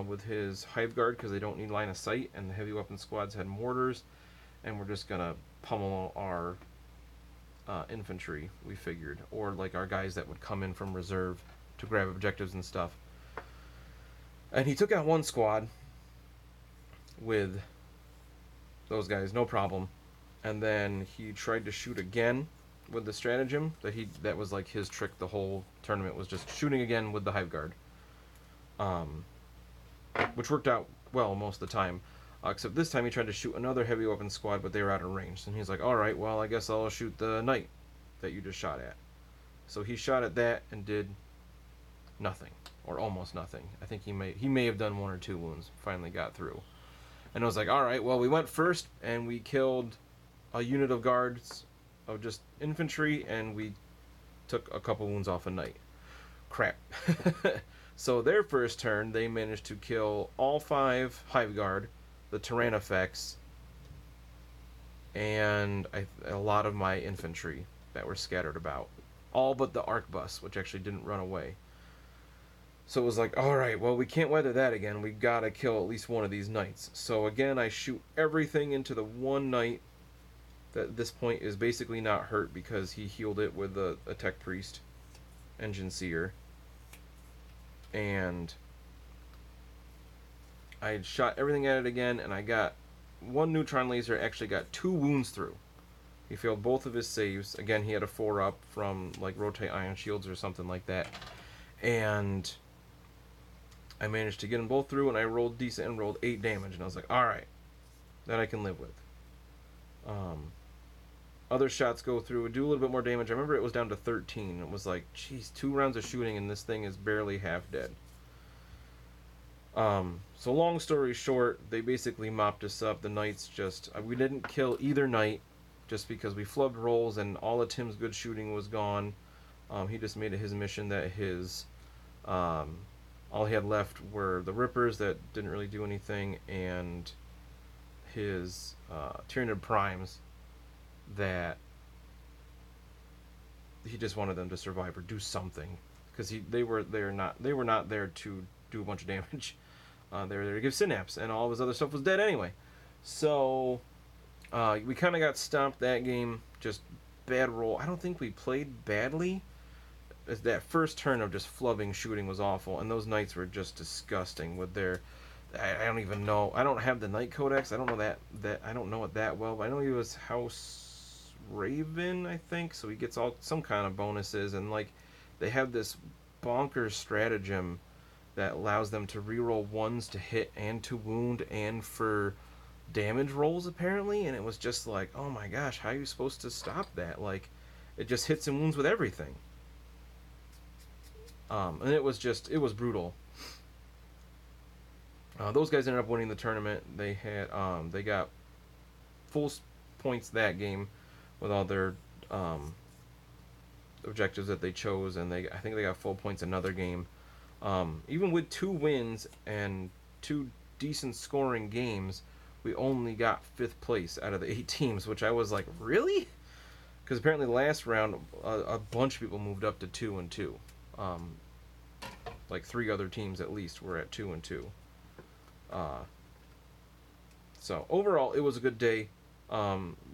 with his Hive Guard, because they don't need line of sight, and the heavy weapon squads had mortars, and we're just going to pummel our infantry, we figured, or like our guys that would come in from reserve to grab objectives and stuff. And he took out one squad with those guys, no problem, and then he tried to shoot again with the stratagem that was like his trick the whole tournament, was just shooting again with the Hive Guard, which worked out well most of the time, except this time he tried to shoot another heavy weapon squad, but they were out of range, and he's like, alright, well, I guess I'll shoot the knight that you just shot at. So he shot at that and did nothing, or almost nothing. I think he may have done 1 or 2 wounds, finally got through. And I was like, alright, well, we went first, and we killed a unit of guards of just infantry, and we took a couple wounds off a knight. Crap. So their first turn, they managed to kill all 5 Hive Guard, the Tyrannofex, and a lot of my infantry that were scattered about. All but the Arquebus, which actually didn't run away. So it was like, alright, well, we can't weather that again. We gotta kill at least one of these knights. So again, I shoot everything into the one knight that at this point is basically not hurt because he healed it with a Tech Priest, Engine Seer. And I shot everything at it again, and I got one neutron laser, actually got 2 wounds through. He failed both of his saves. Again, he had a 4-up from like Rotate Ion Shields or something like that. And I managed to get them both through, and I rolled decent and rolled 8 damage. And I was like, alright, that I can live with. Other shots go through, do a little bit more damage. I remember it was down to 13. It was like, geez, 2 rounds of shooting, and this thing is barely half dead. So long story short, they basically mopped us up. The knights just... we didn't kill either knight, just because we flubbed rolls, and all of Tim's good shooting was gone. He just made it his mission that his... all he had left were the Rippers that didn't really do anything, and his Tyranid Primes that he just wanted them to survive or do something, because they were not there to do a bunch of damage. They were there to give synapse, and all of his other stuff was dead anyway. So we kind of got stomped that game. Just bad roll. I don't think we played badly. that first turn of just flubbing shooting was awful, and those knights were just disgusting with their. I don't even know. I don't have the Knight Codex. I don't know that I don't know it that well, but I know he was House Raven, I think, so he gets all some kind of bonuses, and like they have this bonkers stratagem that allows them to reroll ones to hit and to wound and for damage rolls apparently, and it was just like, oh my gosh, how are you supposed to stop that? Like, it just hits and wounds with everything. And it was brutal. Those guys ended up winning the tournament. They had they got full points that game with all their objectives that they chose, and I think they got full points another game. Even with 2 wins and 2 decent scoring games, we only got 5th place out of the 8 teams, which I was like, really? Because apparently the last round, a bunch of people moved up to 2-2. Like 3 other teams at least were at 2-2. So overall, it was a good day.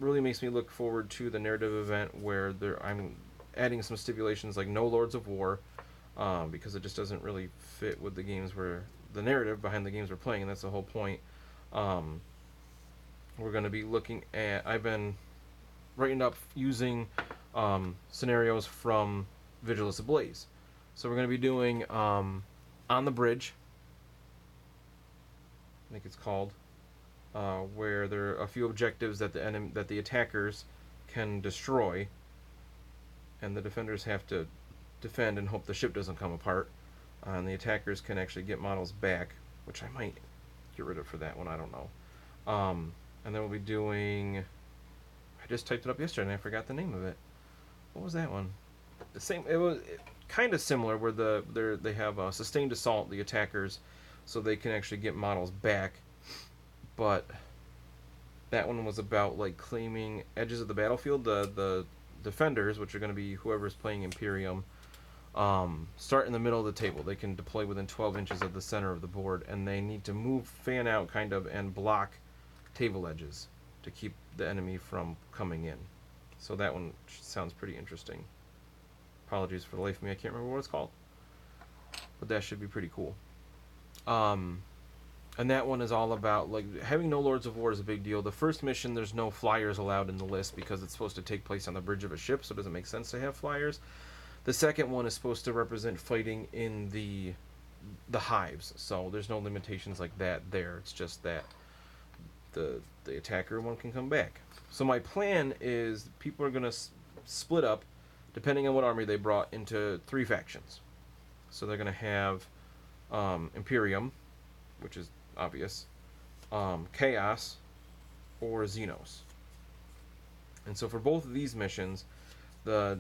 Really makes me look forward to the narrative event where I'm adding some stipulations like no Lords of War, because it just doesn't really fit with the games where the narrative behind the games we're playing, and that's the whole point. We're going to be looking at. I've been writing up using scenarios from Vigilus Ablaze. So we're going to be doing On the Bridge, I think it's called, where there are a few objectives that the attackers can destroy, and the defenders have to defend and hope the ship doesn't come apart. And the attackers can actually get models back, which I might get rid of for that one. I don't know. And then we'll be doing. I just typed it up yesterday and I forgot the name of it. What was that one? The same. It was kind of similar, where they have a sustained assault, the attackers, so they can actually get models back. But that one was about like claiming edges of the battlefield. The defenders, which are going to be whoever's playing Imperium, start in the middle of the table. They can deploy within 12 inches of the center of the board, and they need to move, fan out kind of, and block table edges to keep the enemy from coming in. So that one sounds pretty interesting. Apologies for the life of me, I can't remember what it's called, but that should be pretty cool. And that one is all about, like, having no Lords of War is a big deal. The first mission, there's no flyers allowed in the list because it's supposed to take place on the bridge of a ship, so it doesn't make sense to have flyers. The second one is supposed to represent fighting in the hives, so there's no limitations like that there. It's just that the attacker one can come back. So my plan is people are going to split up, depending on what army they brought, into 3 factions. So they're going to have Imperium, which is obvious, Chaos, or Xenos. And so for both of these missions, the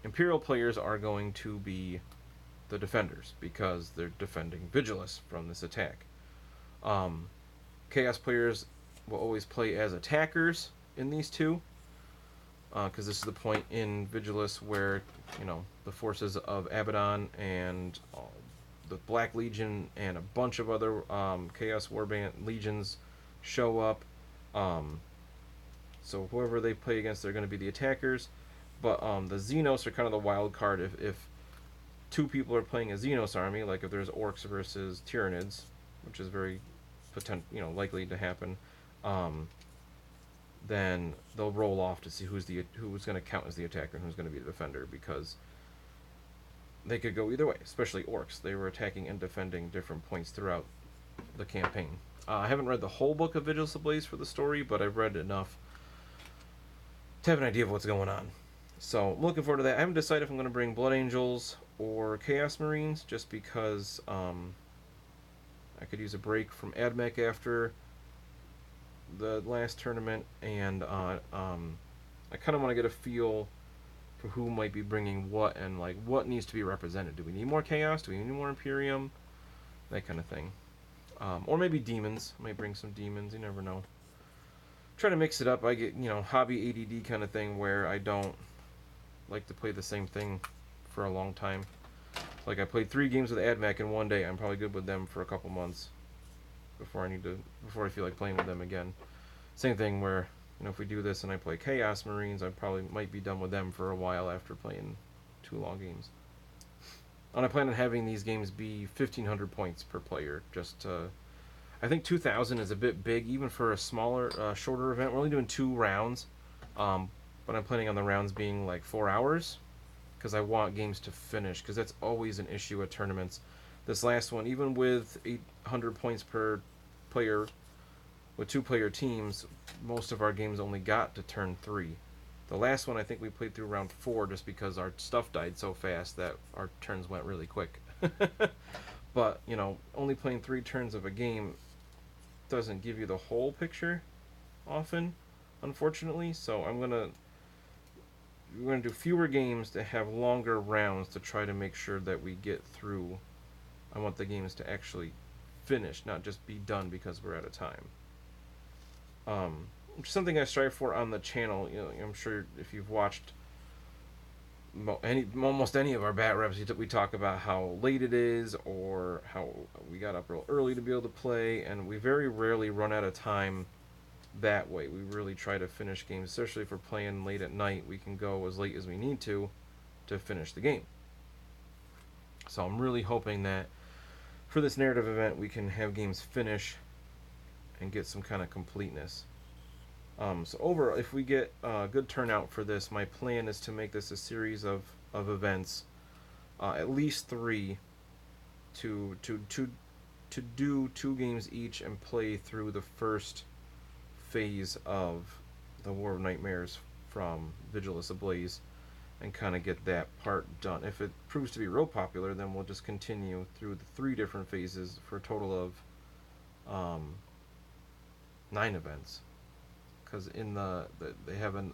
Imperial players are going to be the defenders, because they're defending Vigilus from this attack. Chaos players will always play as attackers in these 2, because this is the point in Vigilus where, you know, the forces of Abaddon and the Black Legion and a bunch of other Chaos Warband legions show up. So whoever they play against, they're going to be the attackers. But the Xenos are kind of the wild card. If 2 people are playing a Xenos army, like if there's Orcs versus Tyranids, which is very likely to happen, then they'll roll off to see who's going to count as the attacker and who's going to be the defender, because they could go either way, especially Orcs. They were attacking and defending different points throughout the campaign. I haven't read the whole book of Vigilus Ablaze for the story, but I've read enough to have an idea of what's going on. So I'm looking forward to that. I haven't decided if I'm going to bring Blood Angels or Chaos Marines, just because I could use a break from AdMech after the last tournament, and I kind of want to get a feel for who might be bringing what, and like what needs to be represented. Do we need more Chaos? Do we need more Imperium? That kind of thing. Or maybe demons. I might bring some demons. You never know. Try to mix it up. I get, hobby ADD kind of thing where I don't like to play the same thing for a long time. Like I played 3 games with AdMech in one day. I'm probably good with them for a couple months before I feel like playing with them again. Same thing where, if we do this and I play Chaos Marines, I probably might be done with them for a while after playing 2 long games. And I plan on having these games be 1,500 points per player. Just I think 2,000 is a bit big, even for a smaller, shorter event. We're only doing 2 rounds, but I'm planning on the rounds being like 4 hours, because I want games to finish, because that's always an issue at tournaments. This last one, even with 800 points per player, with 2-player teams, most of our games only got to turn 3. The last one, I think we played through round 4 just because our stuff died so fast that our turns went really quick. But, you know, only playing 3 turns of a game doesn't give you the whole picture often, unfortunately. So we're gonna do fewer games to have longer rounds to try to make sure that we get through. I want the games to actually finish, not just be done because we're out of time. Which is something I strive for on the channel. You know, I'm sure if you've watched almost any of our bat reps, we talk about how late it is or how we got up real early to be able to play, and we very rarely run out of time that way. We really try to finish games, especially if we're playing late at night. We can go as late as we need to finish the game. So I'm really hoping that for this narrative event we can have games finish and get some kind of completeness. So if we get a good turnout for this, my plan is to make this a series of events, at least 3, to do 2 games each and play through the first phase of the War of Nightmares from Vigilus Ablaze and kind of get that part done. If it proves to be real popular, then we'll just continue through the 3 different phases for a total of 9 events. Because in they have an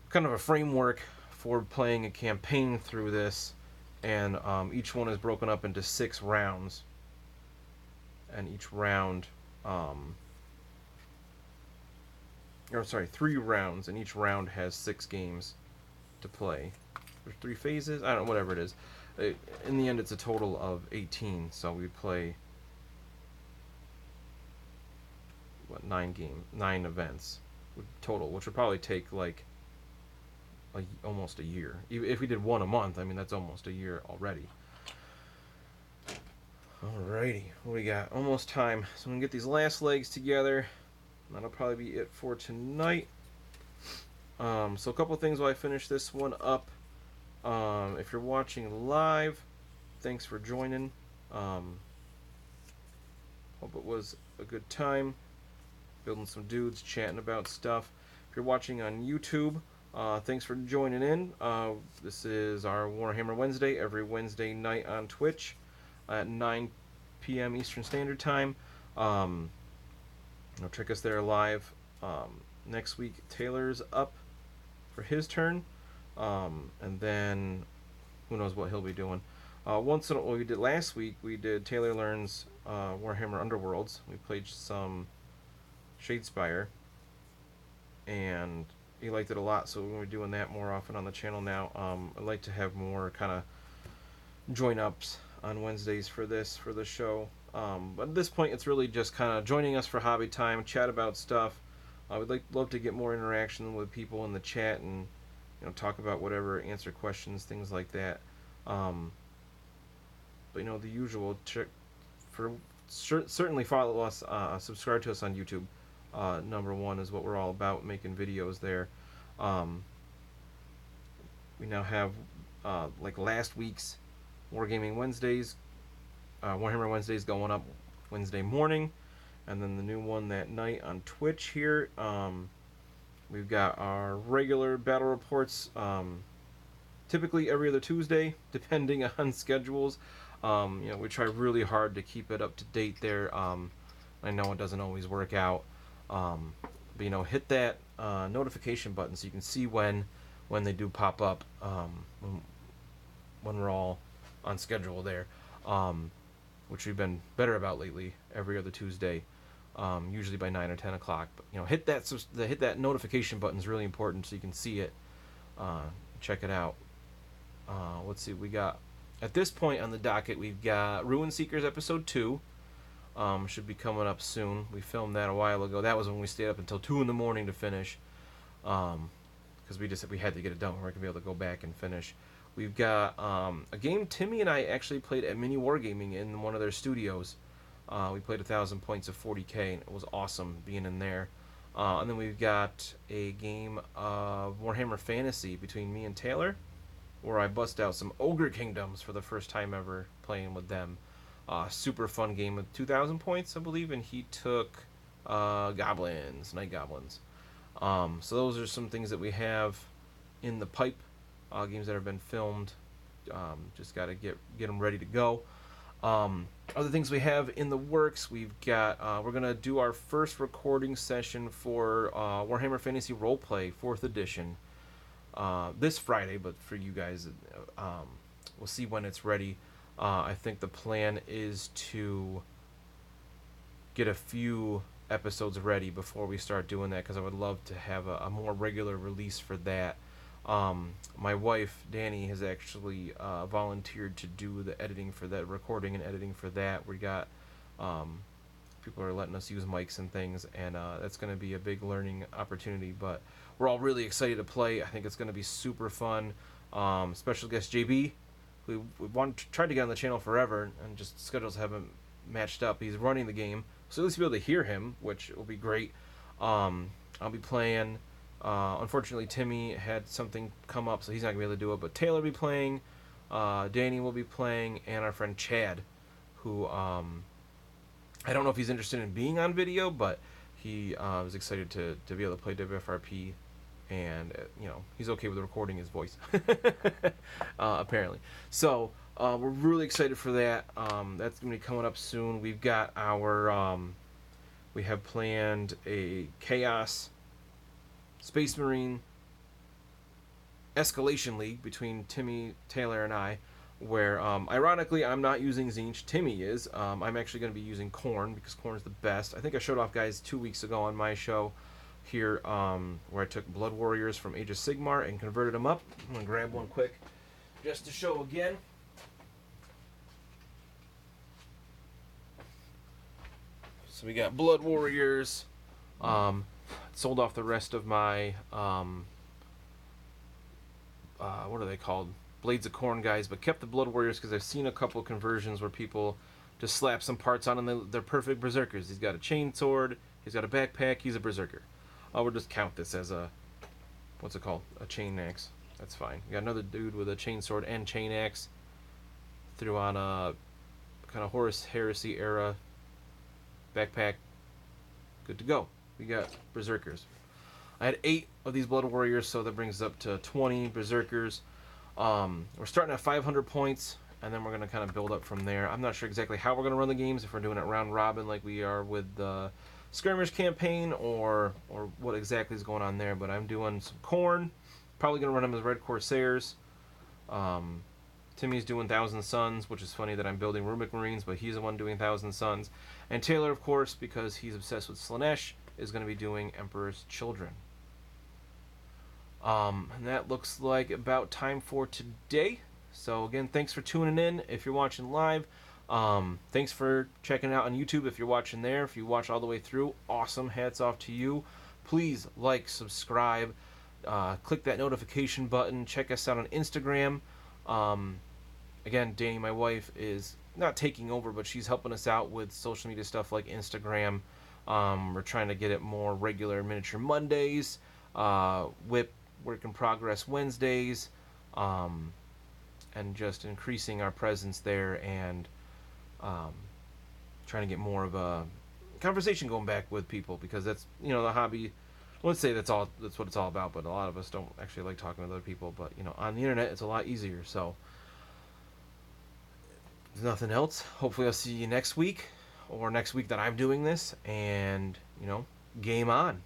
kind of a framework for playing a campaign through this, and each one is broken up into 6 rounds, and each round, 3 rounds, and each round has 6 games to play. There's 3 phases, I don't know, whatever it is. In the end, it's a total of 18, so we play 9 events total, which would probably take like almost a year. If we did 1 a month, I mean, that's almost a year already. Alrighty, what we got? Almost time. So I'm gonna get these last legs together. That'll probably be it for tonight. So a couple things while I finish this one up. If you're watching live, thanks for joining. Hope it was a good time. Building some dudes, chatting about stuff. If you're watching on YouTube, thanks for joining in. This is our Warhammer Wednesday, every Wednesday night on Twitch at 9 p.m. Eastern Standard Time. Check us there live. Next week, Taylor's up for his turn. And then, who knows what he'll be doing. What we did last week, we did Taylor Learns Warhammer Underworlds. We played some Shadespire, and he liked it a lot, so we're doing that more often on the channel now. I'd like to have more kind of join-ups on Wednesdays for the show. But at this point, it's really just kind of joining us for hobby time, chat about stuff. I would love to get more interaction with people in the chat and talk about whatever, answer questions, things like that. But the usual. Certainly follow us, subscribe to us on YouTube. Number 1 is what we're all about, making videos there. We now have like last week's Wargaming Wednesdays, Warhammer Wednesdays going up Wednesday morning, and then the new one that night on Twitch here. We've got our regular battle reports, typically every other Tuesday, depending on schedules. We try really hard to keep it up to date there. I know it doesn't always work out. But hit that notification button so you can see when they do pop up, when we're all on schedule there, which we've been better about lately, every other Tuesday, usually by 9 or 10 o'clock. But hit that notification button is really important so you can see it, check it out. Let's see, we got at this point on the docket, we've got Ruin Seekers episode 2. Should be coming up soon. We filmed that a while ago. That was when we stayed up until 2 in the morning to finish, because we had to get it done. We weren't gonna be able to go back and finish. We've got a game Timmy and I actually played at Mini Wargaming in one of their studios. We played 1,000 points of 40k, and it was awesome being in there. And then we've got a game of Warhammer Fantasy between me and Taylor, where I bust out some Ogre Kingdoms for the first time ever playing with them. Super fun game with 2,000 points, I believe, and he took Goblins, Night Goblins. So those are some things that we have in the pipe, games that have been filmed. Just got to get them ready to go. Other things we have in the works, we've got we're gonna do our first recording session for Warhammer Fantasy Roleplay 4th edition this Friday, but for you guys, we'll see when it's ready. I think the plan is to get a few episodes ready before we start doing that, because I would love to have a more regular release for that. My wife Danny has actually volunteered to do the editing for that, recording and editing for that. We got people are letting us use mics and things, and that's going to be a big learning opportunity, but we're all really excited to play. I think it's going to be super fun. Special guest JB, we tried to get on the channel forever, and just schedules haven't matched up. He's running the game, so at least you'll be able to hear him, which will be great. I'll be playing. Unfortunately, Timmy had something come up, so he's not going to be able to do it, but Taylor will be playing, Danny will be playing, and our friend Chad, who I don't know if he's interested in being on video, but he was excited to be able to play WFRP, and he's okay with recording his voice, apparently. So we're really excited for that. That's going to be coming up soon. We've got our we have planned a Chaos Space Marine Escalation League between Timmy, Taylor, and I, where ironically I'm not using Zinch, Timmy is. I'm actually going to be using Khorne, because Khorne's the best. I think I showed off guys 2 weeks ago on my show here, where I took Blood Warriors from Age of Sigmar and converted them up. I'm going to grab one quick just to show again. So we got Blood Warriors. Sold off the rest of my what are they called? Blades of Khorne guys, but kept the Blood Warriors because I've seen a couple conversions where people just slap some parts on and they're perfect berserkers. He's got a chain sword, he's got a backpack, he's a berserker. We'll just count this as a, what's it called? A chain axe. That's fine. You got another dude with a chain sword and chain axe. Threw on a kind of Horus Heresy era backpack. Good to go. We got berserkers. I had 8 of these Blood Warriors, so that brings up to 20 berserkers. We're starting at 500 points, and then we're going to kind of build up from there. I'm not sure exactly how we're going to run the games, if we're doing it round robin like we are with the skirmish campaign, or what exactly is going on there, but I'm doing some Khorne. Probably going to run them as Red Corsairs. Timmy's doing Thousand Suns, which is funny that I'm building Rubric Marines, but he's the one doing Thousand Suns. And Taylor, of course, because he's obsessed with Slaanesh, is going to be doing Emperor's Children. And that looks like about time for today. So again, thanks for tuning in if you're watching live. Thanks for checking it out on YouTube if you're watching there. If you watch all the way through, awesome. Hats off to you. Please like, subscribe, click that notification button. Check us out on Instagram. Again, Danny, my wife, is not taking over, but she's helping us out with social media stuff like Instagram. We're trying to get it more regular. Miniature Mondays, Whip Work in Progress Wednesdays, and just increasing our presence there, and trying to get more of a conversation going back with people, because that's, the hobby. I wouldn't say that's what it's all about, but a lot of us don't actually like talking with other people. But on the internet, it's a lot easier. So there's nothing else. Hopefully I'll see you next week, or next week that I'm doing this, and game on.